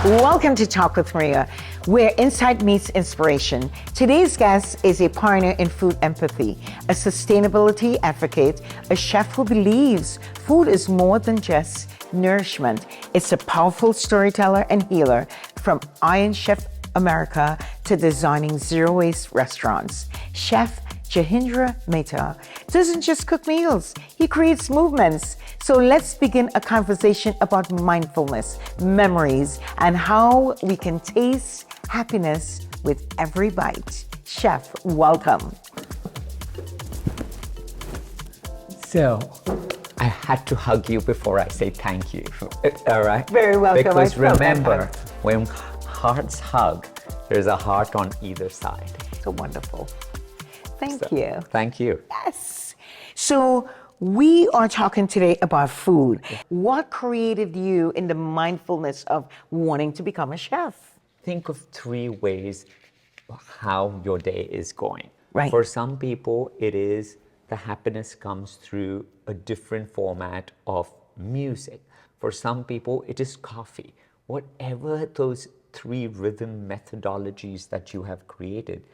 Welcome to Talk with Maria, where insight meets inspiration. Today's guest is a pioneer in food empathy, a sustainability advocate, a chef who believes food is more than just nourishment. It's a powerful storyteller and healer, from Iron Chef America to designing zero-waste restaurants. Chef Jahindra Mehta doesn't just cook meals, he creates movements. So let's begin a conversation about mindfulness, memories, and how we can taste happiness with every bite. Chef, welcome. So, I had to hug you before I say thank you. All right? Very welcome. Because remember, when hearts hug, there's a heart on either side. So wonderful. Thank you. Thank you. Yes. So we are talking today about food. What created you in the mindfulness of wanting to become a chef? Think of 3 ways how your day is going. Right. For some people, it is the happiness comes through a different format of music. For some people, it is coffee. Whatever those 3 rhythm methodologies that you have created,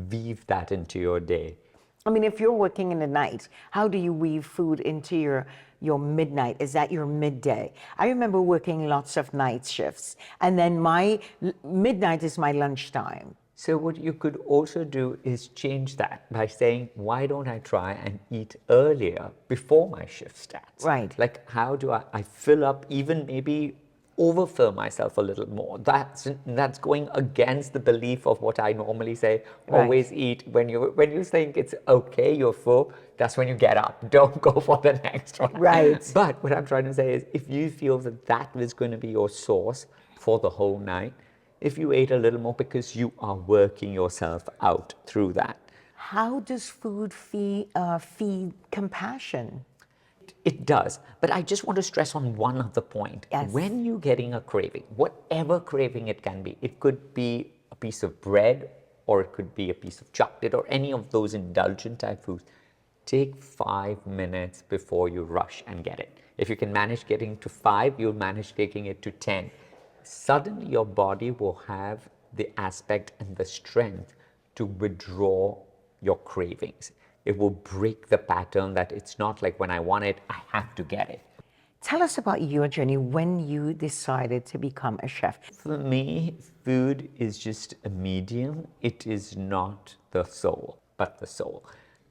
weave that into your day. I mean, if you're working in the night, how do you weave food into your midnight? Is that your midday? I remember working lots of night shifts, and then my midnight is my lunchtime. So what you could also do is change that by saying, why don't I try and eat earlier before my shift starts? Right. Like, how do I fill up, even maybe overfill myself a little more? That's going against the belief of what I normally say, always eat. When you think it's okay, you're full, that's when you get up. Don't go for the next one. Right. But what I'm trying to say is, if you feel that that is going to be your source for the whole night, if you ate a little more because you are working yourself out through that. How does food feed compassion? It does, but I just want to stress on one other point. Yes. When you're getting a craving, whatever craving it can be, it could be a piece of bread, or it could be a piece of chocolate, or any of those indulgent type foods, take 5 minutes before you rush and get it. If you can manage getting to 5, you'll manage taking it to 10. Suddenly your body will have the aspect and the strength to withdraw your cravings. It will break the pattern that it's not like when I want it, I have to get it. Tell us about your journey when you decided to become a chef. For me, food is just a medium. It is not the soul, but the soul.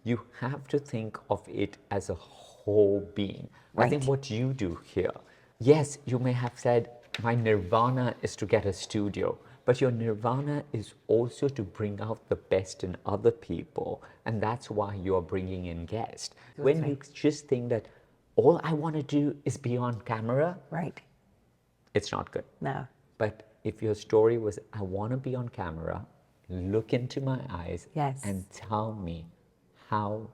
You have to think of it as a whole being. Right. I think what you do here, yes, you may have said, my nirvana is to get a studio. But your nirvana is also to bring out the best in other people. And that's why you're bringing in guests. When you just think that all I want to do is be on camera, Right. it's not good. No. But if your story was, I want to be on camera, look into my eyes, Yes. and tell me, how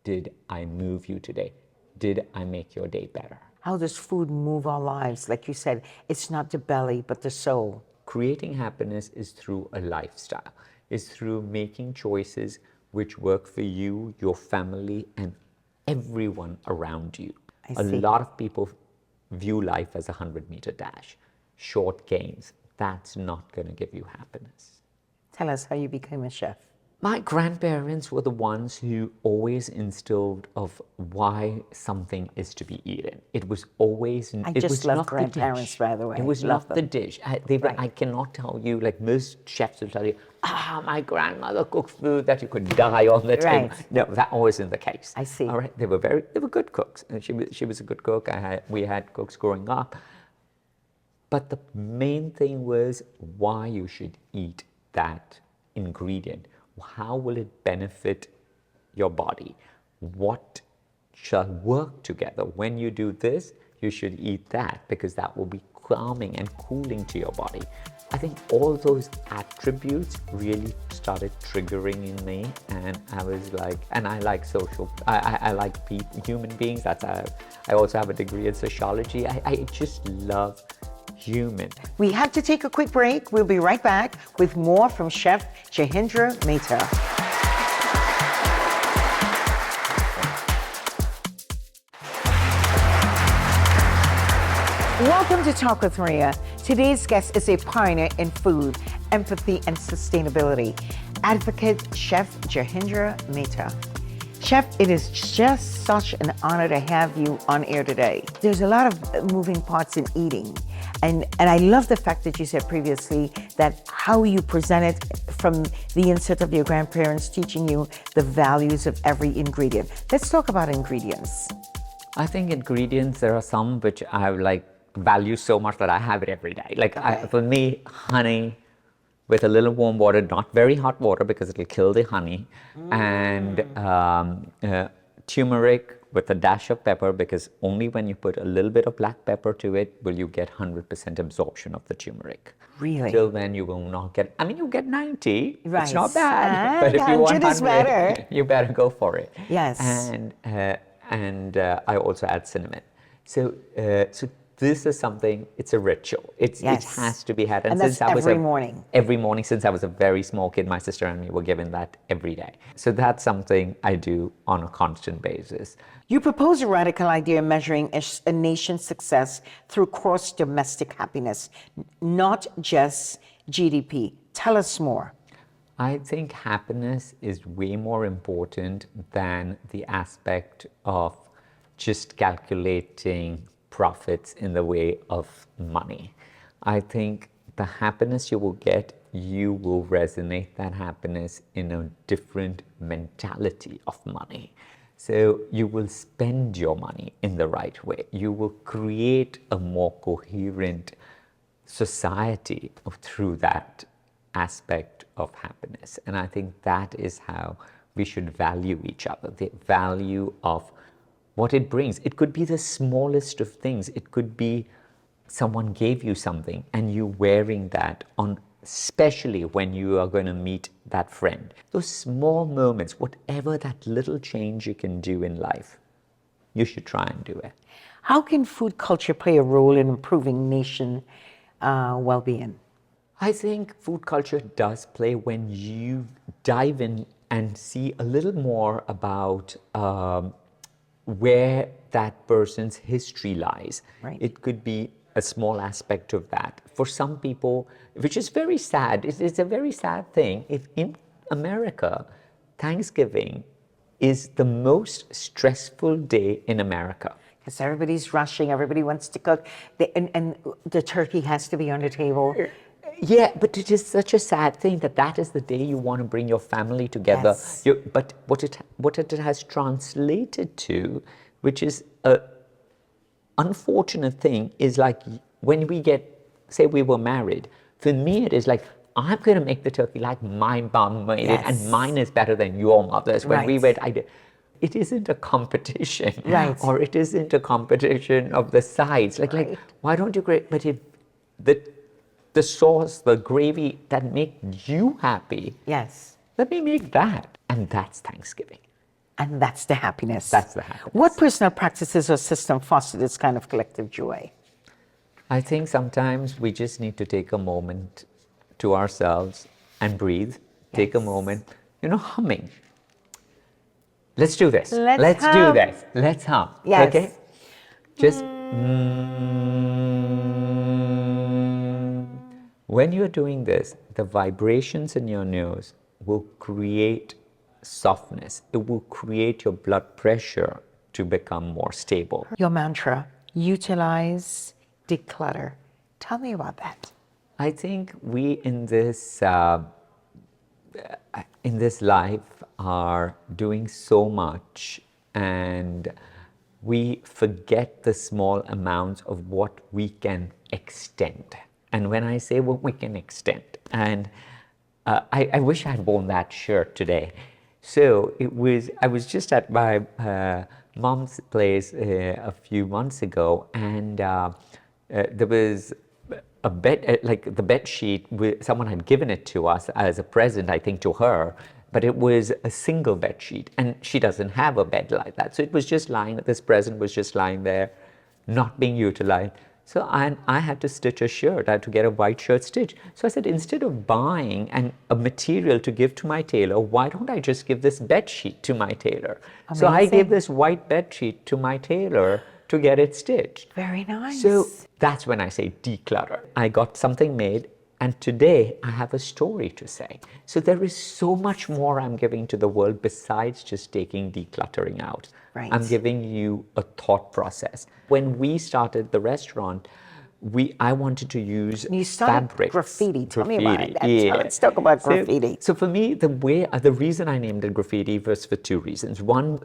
did I move you today? Did I make your day better? How does food move our lives? Like you said, it's not the belly, but the soul. Creating happiness is through a lifestyle, is through making choices which work for you, your family, and everyone around you. I see. A lot of people view life as a 100-meter dash, short gains. That's not going to give you happiness. Tell us how you became a chef. My grandparents were the ones who always instilled of why something is to be eaten. It was always. I it just was love not grandparents, the dish. by the way. It was Love not the them. dish. Right. I cannot tell you, like most chefs will tell you, my grandmother cooked food that you could die on the table. Right. No, that wasn't the case. I see. All right, they were good cooks. And she was a good cook. We had cooks growing up. But the main thing was why you should eat that ingredient. How will it benefit your body? What shall work together? When you do this, you should eat that, because that will be calming and cooling to your body. I think all those attributes really started triggering in me, and I was like, and I like I like human beings. I also have a degree in sociology. I just love human. We have to take a quick break. We'll be right back with more from Chef Jahindra Mehta. Welcome to Talk with Maria. Today's guest is a pioneer in food, empathy, and sustainability. Advocate Chef Jahindra Mehta. Chef, it is just such an honor to have you on air today. There's a lot of moving parts in eating. And I love the fact that you said previously that how you present it from the inset of your grandparents teaching you the values of every ingredient. Let's talk about ingredients. I think ingredients, there are some which I value so much that I have it every day. For me, honey with a little warm water, not very hot water because it'll kill the honey, and turmeric with a dash of pepper, because only when you put a little bit of black pepper to it will you get 100% absorption of the turmeric. Really? Till then you will not get, you get 90, Right. it's not bad, but if you want 100 is 100, better. you better go for it. Yes. And I also add cinnamon. So this is something, it's a ritual. It has to be had. And that's every morning. Every morning since I was a very small kid, my sister and me were given that every day. So that's something I do on a constant basis. You propose a radical idea of measuring a nation's success through gross domestic happiness, not just GDP. Tell us more. I think happiness is way more important than the aspect of just calculating profits in the way of money. I think the happiness you will get, you will resonate that happiness in a different mentality of money. So you will spend your money in the right way. You will create a more coherent society through that aspect of happiness. And I think that is how we should value each other, the value of what it brings. It could be the smallest of things. It could be someone gave you something and you wearing that on, especially when you are going to meet that friend. Those small moments, whatever that little change you can do in life, you should try and do it. How can food culture play a role in improving nation well-being? I think food culture does play when you dive in and see a little more about where that person's history lies. Right. It could be a small aspect of that. For some people, which is very sad, it's a very sad thing. If in America, Thanksgiving is the most stressful day in America. Because everybody's rushing, everybody wants to cook, and the turkey has to be on the table. Yeah, but it is such a sad thing that is the day you want to bring your family together. Yes. But what it has translated to, which is a unfortunate thing, is like when we say we were married, for me it is like, I'm going to make the turkey like my mom made it, and mine is better than your mother's. When we went, it isn't a competition, or it isn't a competition of the sides. Like why don't you create? But the sauce, the gravy that make you happy. Yes. Let me make that. And that's Thanksgiving. And that's the happiness. That's the happiness. What personal practices or system foster this kind of collective joy? I think sometimes we just need to take a moment to ourselves and breathe. Take a moment, humming. Let's do this. Let's do this. Let's hum. Yes. Okay? Just when you're doing this, the vibrations in your nose will create softness. It will create your blood pressure to become more stable. Your mantra, utilize, declutter. Tell me about that. I think we in this life are doing so much, and we forget the small amounts of what we can extend. And when I say what we can extend, and I wish I had worn that shirt today. So I was just at my mom's place a few months ago, and there was a bed, like the bed sheet, someone had given it to us as a present, I think, to her, but it was a single bed sheet, and she doesn't have a bed like that. So it was just this present was just lying there, not being utilized. So I had to stitch a shirt. I had to get a white shirt stitched. So I said, instead of buying a material to give to my tailor, why don't I just give this bed sheet to my tailor? Amazing. So I gave this white bed sheet to my tailor to get it stitched. Very nice. So that's when I say declutter. I got something made, and today I have a story to say. So there is so much more I'm giving to the world besides just taking decluttering out. Right. I'm giving you a thought process. When we started the restaurant, I wanted to use You started fabrics. graffiti. Tell me about it. Yeah. Let's talk about graffiti. So for me, the reason I named it graffiti was for two reasons. One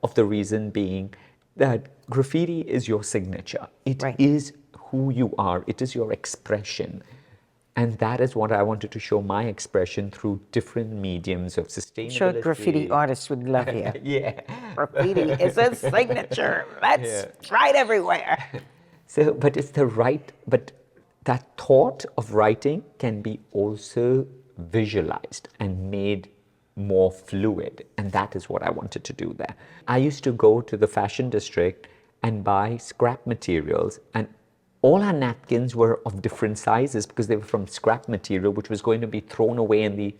of the reason being that graffiti is your signature. It Right. is who you are. It is your expression. And that is what I wanted to show my expression through different mediums of sustainability. Sure, graffiti artists would love you. Yeah. Graffiti is a signature. Let's try it everywhere. So, but that thought of writing can be also visualized and made more fluid. And that is what I wanted to do there. I used to go to the fashion district and buy scrap materials, and all our napkins were of different sizes because they were from scrap material, which was going to be thrown away in the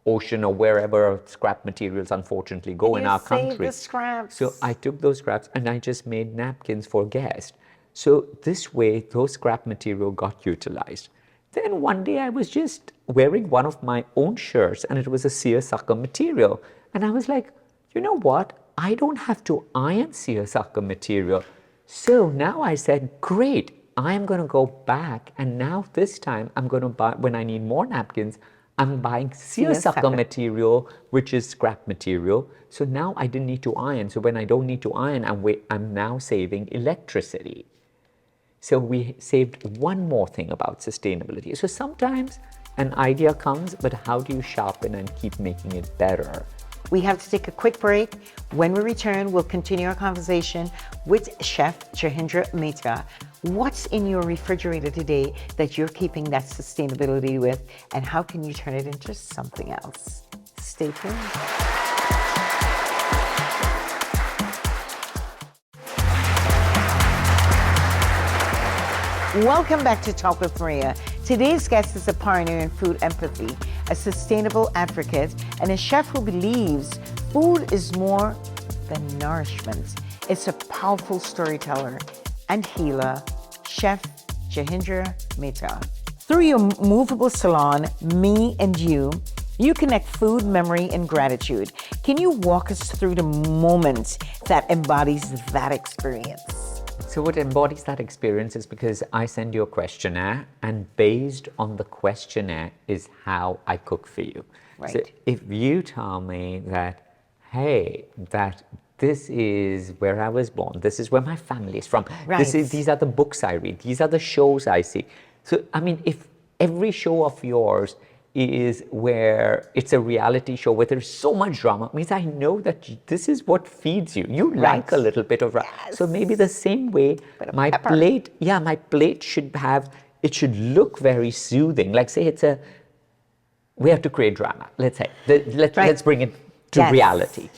ocean or wherever scrap materials unfortunately go in our country. Save the scraps. So I took those scraps and I just made napkins for guests. So this way, those scrap material got utilized. Then one day I was just wearing one of my own shirts and it was a seersucker material. And I was like, you know what? I don't have to iron seersucker material. So now I said, great, I'm going to go back. And now this time I'm going to buy, when I need more napkins, I'm buying seersucker material, which is scrap material. So now I didn't need to iron. So when I don't need to iron, I'm now saving electricity. So we saved one more thing about sustainability. So sometimes an idea comes, but how do you sharpen and keep making it better? We have to take a quick break. When we return, we'll continue our conversation with Chef Jahindra Mehta. What's in your refrigerator today that you're keeping that sustainability with, and how can you turn it into something else? Stay tuned. Welcome back to Talk with Maria. Today's guest is a pioneer in food empathy, a sustainable advocate, and a chef who believes food is more than nourishment. It's a powerful storyteller and healer, Chef Jahindra Mehta. Through your movable salon, Me and You connect food, memory, and gratitude. Can you walk us through the moment that embodies that experience? So what embodies that experience is because I send you a questionnaire, and based on the questionnaire is how I cook for you. Right. So if you tell me that, hey, that this is where I was born, this is where my family is from, Right. these are the books I read, these are the shows I see. So, I mean, if every show of yours is where it's a reality show where there's so much drama, means I know that this is what feeds you. You like a little bit of drama. Yes. So maybe the same way my plate should look very soothing. Like say we have to create drama. Let's say, let's bring it to reality.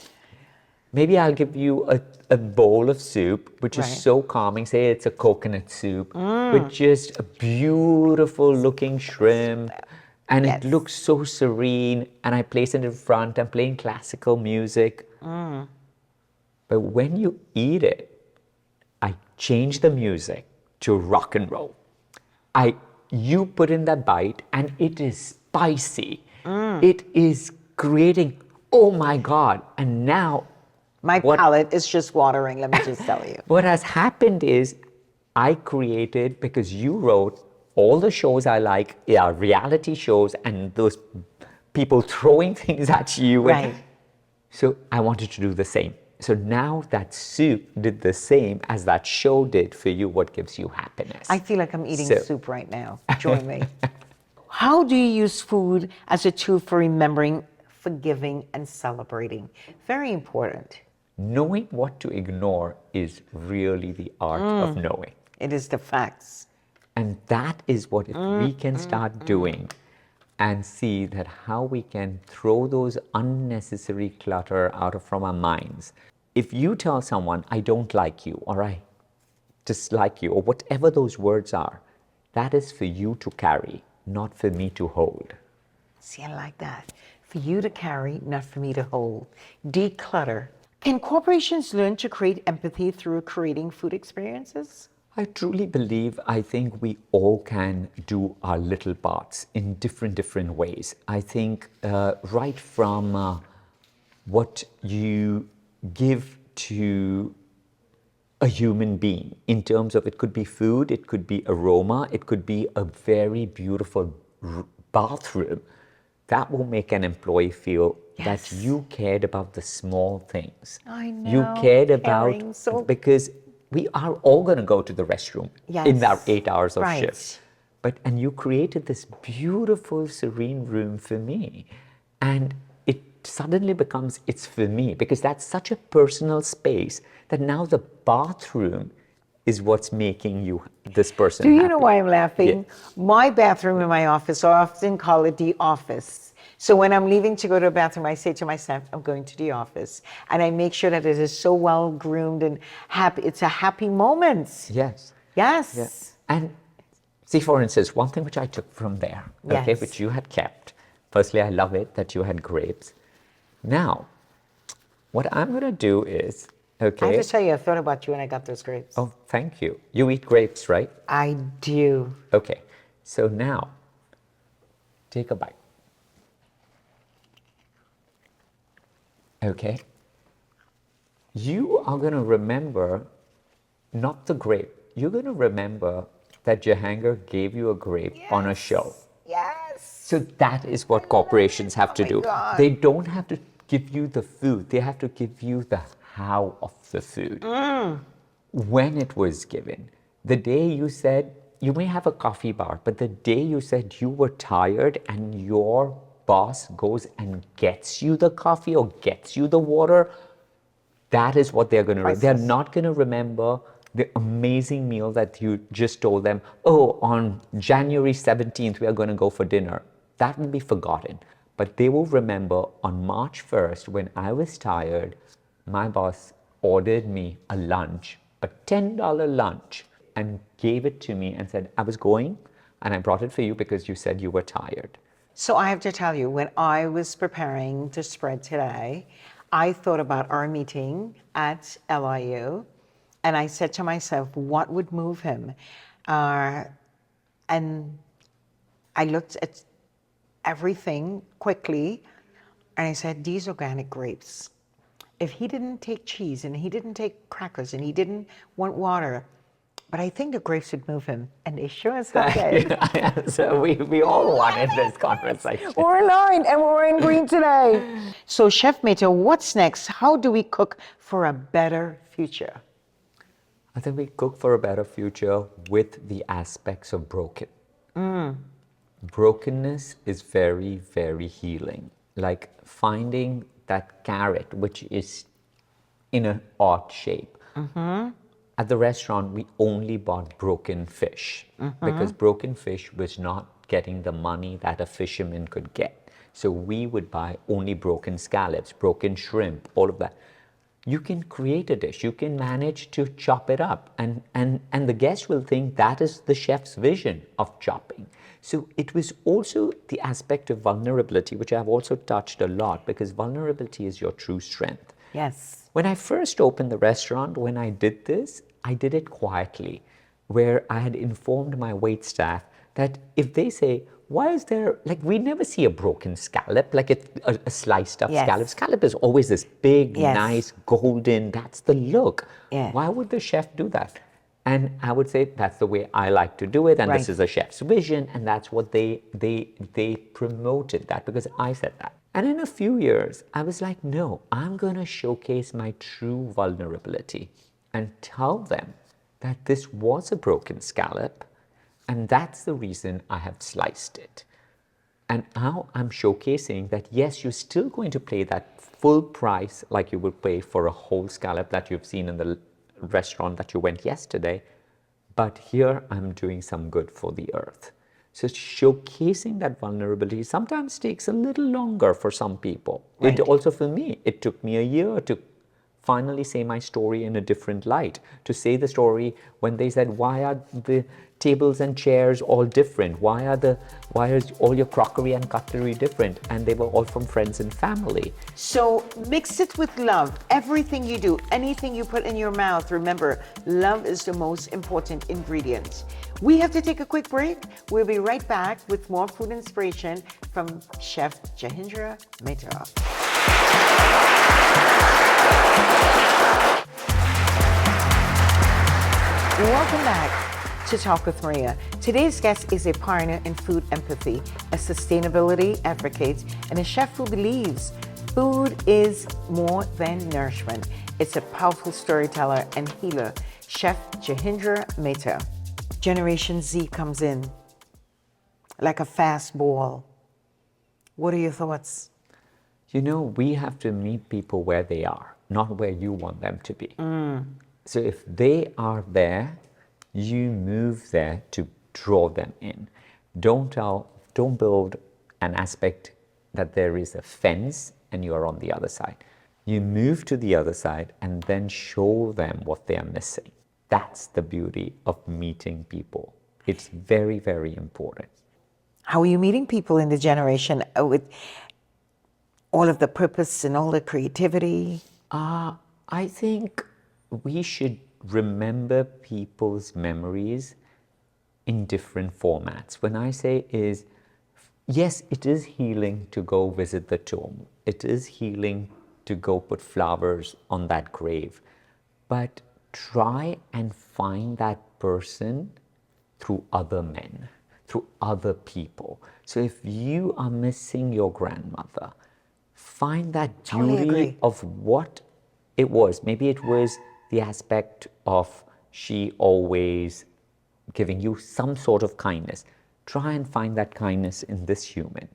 Maybe I'll give you a bowl of soup, which is so calming. Say it's a coconut soup with just a beautiful looking shrimp. And it looks so serene, and I place it in front. I'm playing classical music. But when you eat it, I change the music to rock and roll. You put in that bite, and it is spicy. It is creating, oh my God. And now my palate is just watering, let me just tell you. What has happened is I created, because you wrote, all the shows I like are reality shows and those people throwing things at you. Right. So I wanted to do the same. So now that soup did the same as that show did for you, what gives you happiness. I feel like I'm eating soup right now. Join me. How do you use food as a tool for remembering, forgiving, and celebrating? Very important. Knowing what to ignore is really the art of knowing. It is the facts. And that is what if we can start doing and see that how we can throw those unnecessary clutter out from our minds. If you tell someone, I don't like you, or I dislike you, or whatever those words are, that is for you to carry, not for me to hold. See, I like that. For you to carry, not for me to hold. Declutter. Can corporations learn to create empathy through creating food experiences? I truly believe, I think we all can do our little parts in different ways. I think right from what you give to a human being in terms of, it could be food, it could be aroma, it could be a very beautiful bathroom, that will make an employee feel that Yes. you cared about the small things. I You know, cared about, caring, so because we are all going to go to the restroom in our yes, 8 hours of shift. right. And you created this beautiful, serene room for me. And it suddenly becomes, it's for me, because that's such a personal space that now the bathroom is what's making you, this person, Do you happy. know why I'm laughing? Yeah. My bathroom in my office, I often call it the office. So when I'm leaving to go to a bathroom, I say to myself, I'm going to the office. And I make sure that it is so well groomed and happy. It's a happy moment. Yes. Yes. Yeah. And see, for instance, one thing which I took from there, okay, Yes. which you had kept. Firstly, I love it that you had grapes. Now, what I'm going to do is, I have okay. to tell you, I thought about you when I got those grapes. Oh, thank you. You eat grapes, right? I do. Okay. So now, take a bite. Okay. You are going to remember not the grape. You're going to remember that Jahangir gave you a grape on a show. Yes. So that is what corporations have to do. God. They don't have to give you the food. They have to give you the how of the food. When it was given, the day you said, you may have a coffee bar, but the day you said you were tired and your boss goes and gets you the coffee or gets you the water, that is what they're going to remember. They're Priceless. not going to remember the amazing meal that you just told them, oh, on January 17th, we are going to go for dinner. That will be forgotten. But they will remember on March 1st, when I was tired, my boss ordered me a lunch, a $10 lunch, and gave it to me and said, I was going and I brought it for you because you said you were tired. So I have to tell you, when I was preparing to spread today, I thought about our meeting at LIU, and I said to myself, what would move him? And I looked at everything quickly, and I said, these organic grapes. If he didn't take cheese, and he didn't take crackers, and he didn't want water, but I think the grapes would move him, and they sure as hell did. So we all wanted this conversation. We're aligned, and we're in green today. So, Chef Meta, what's next? How do we cook for a better future? I think we cook for a better future with the aspects of broken. Brokenness is very, very healing. Like finding that carrot, which is in an odd shape. At the restaurant, we only bought broken fish because broken fish was not getting the money that a fisherman could get. So we would buy only broken scallops, broken shrimp, all of that. You can create a dish. You can manage to chop it up. And the guest will think that is the chef's vision of chopping. So it was also the aspect of vulnerability, which I've also touched a lot, because vulnerability is your true strength. Yes. When I first opened the restaurant, when I did this, I did it quietly, where I had informed my wait staff that if they say, why is there, like, we never see a broken scallop, like a sliced up Yes. scallop. Scallop is always this big, Yes. nice, golden, that's the look. Yeah. Why would the chef do that? And I would say, that's the way I like to do it, and Right. this is the chef's vision, and that's what they promoted that, because I said that. And in a few years, I was like, no, I'm going to showcase my true vulnerability and tell them that this was a broken scallop, and that's the reason I have sliced it. And now I'm showcasing that, yes, you're still going to pay that full price like you would pay for a whole scallop that you've seen in the restaurant that you went yesterday, but here I'm doing some good for the earth. So showcasing that vulnerability sometimes takes a little longer for some people. Right. It also, for me, it took me a year to finally say my story in a different light, to say the story when they said, why are the tables and chairs all different? Why is all your crockery and cutlery different? And they were all from friends and family. So mix it with love. Everything you do, anything you put in your mouth, remember, love is the most important ingredient. We have to take a quick break. We'll be right back with more food inspiration from Chef Jahindra Mehta. Welcome back to Talk with Maria. Today's guest is a pioneer in food empathy, a sustainability advocate, and a chef who believes food is more than nourishment. It's a powerful storyteller and healer, Chef Jahindra Mehta. Generation Z comes in like a fast ball. What are your thoughts? You know, we have to meet people where they are, not where you want them to be. So if they are there, you move there to draw them in. Don't build an aspect that there is a fence and you are on the other side. You move to the other side and then show them what they are missing. That's the beauty of meeting people. It's very, very important. How are you meeting people in the generation with all of the purpose and all the creativity? I think we should remember people's memories in different formats. When I say is, yes, it is healing to go visit the tomb. It is healing to go put flowers on that grave. But try and find that person through other men, through other people. So if you are missing your grandmother, find that beauty of what it was. Maybe it was the aspect of she always giving you some sort of kindness. Try and find that kindness in this human.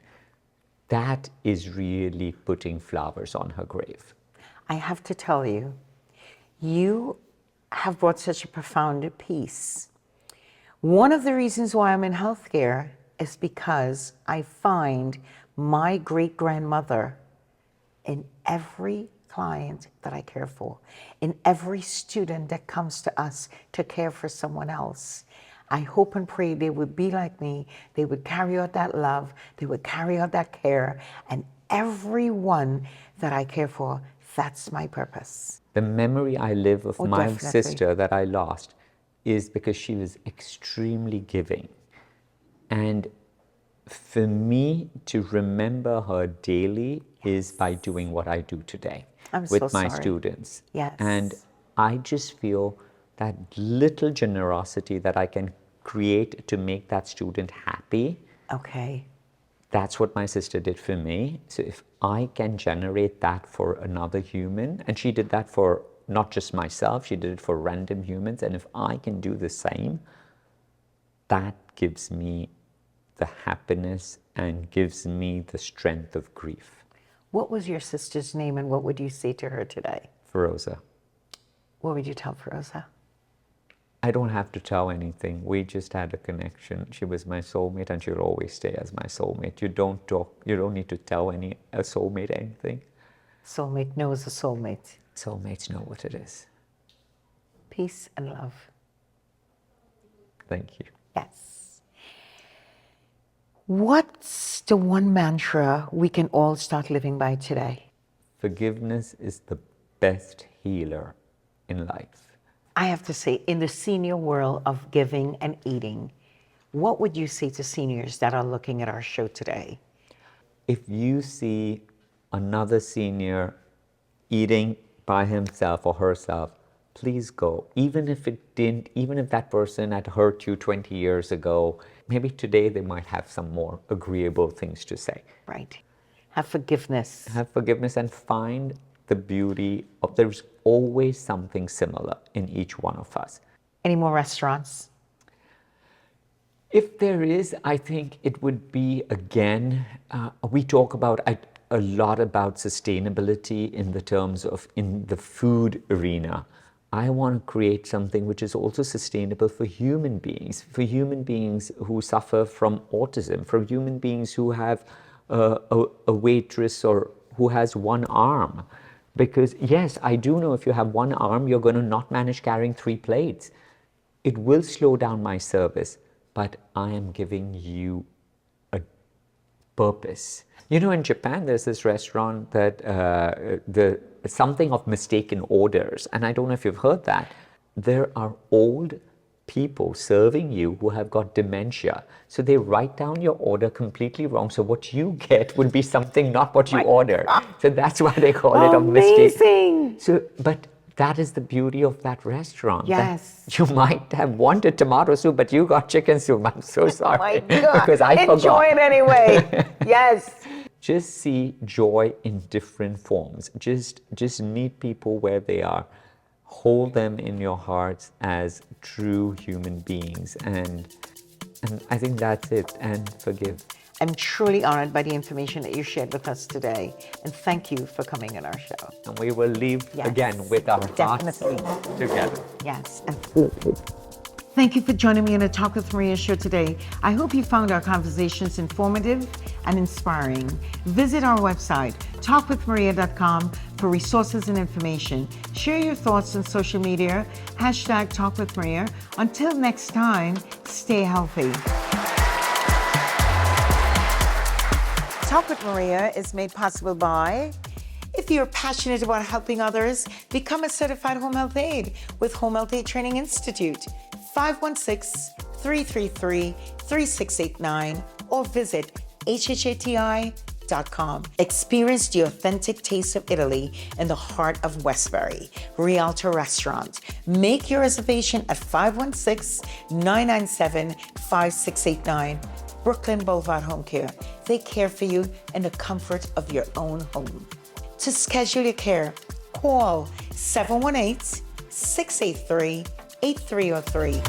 That is really putting flowers on her grave. I have to tell you, you have brought such a profound peace. One of the reasons why I'm in healthcare is because I find my great-grandmother in every client that I care for, in every student that comes to us to care for someone else. I hope and pray they would be like me. They would carry out that love. They would carry out that care. And everyone that I care for, that's my purpose. The memory I live of my definitely. sister that I lost is because she was extremely giving. And for me to remember her daily is by doing what I do today with my students. Yes. And I just feel that little generosity that I can create to make that student happy. Okay. That's what my sister did for me. So if I can generate that for another human, and she did that for not just myself, she did it for random humans, and if I can do the same, that gives me the happiness and gives me the strength of grief. What was your sister's name and what would you say to her today? Feroza. What would you tell Feroza? I don't have to tell anything. We just had a connection. She was my soulmate and she'll always stay as my soulmate. You don't need to tell a soulmate anything. Soulmate knows a soulmate. Soulmates know what it is. Peace and love. Thank you. Yes. What's the one mantra we can all start living by today? Forgiveness is the best healer in life. I have to say, in the senior world of giving and eating, what would you say to seniors that are looking at our show today? If you see another senior eating by himself or herself, please go. Even if that person had hurt you 20 years ago, maybe today they might have some more agreeable things to say. Right. Have forgiveness. Have forgiveness and find the beauty of there's always something similar in each one of us. Any more restaurants? If there is, I think it would be, again, we talk about a lot about sustainability in the terms of in the food arena. I want to create something which is also sustainable for human beings who suffer from autism, for human beings who have a waitress or who has one arm. Because yes, I do know if you have one arm, you're going to not manage carrying 3 plates. It will slow down my service, but I am giving you a purpose. You know, in Japan, there's this restaurant that something of mistaken orders, and I don't know if you've heard that. There are old people serving you who have got dementia, so they write down your order completely wrong. So what you get would be something not what you ordered. So that's why they call it a mistake. Amazing. So, but that is the beauty of that restaurant. Yes. That you might have wanted tomato soup, but you got chicken soup. I'm so sorry. My God. Because I Enjoy forgot. it anyway. Yes. Just see joy in different forms. Just meet people where they are. Hold them in your hearts as true human beings. And I think that's it. And forgive. I'm truly honored by the information that you shared with us today. And thank you for coming on our show. And we will leave Yes, again with our definitely. hearts together. Yes, absolutely. Thank you for joining me on the Talk with Maria show today. I hope you found our conversations informative and inspiring. Visit our website, talkwithmaria.com, for resources and information. Share your thoughts on social media, #TalkWithMaria. Until next time, stay healthy. Talk with Maria is made possible by, if you're passionate about helping others, become a certified home health aide with Home Health Aid Training Institute, 516-333-3689, or visit hhati.com. Experience the authentic taste of Italy in the heart of Westbury, Rialto Restaurant. Make your reservation at 516-997-5689. Brooklyn Boulevard Home Care. They care for you in the comfort of your own home. To schedule your care, call 718-683-8303.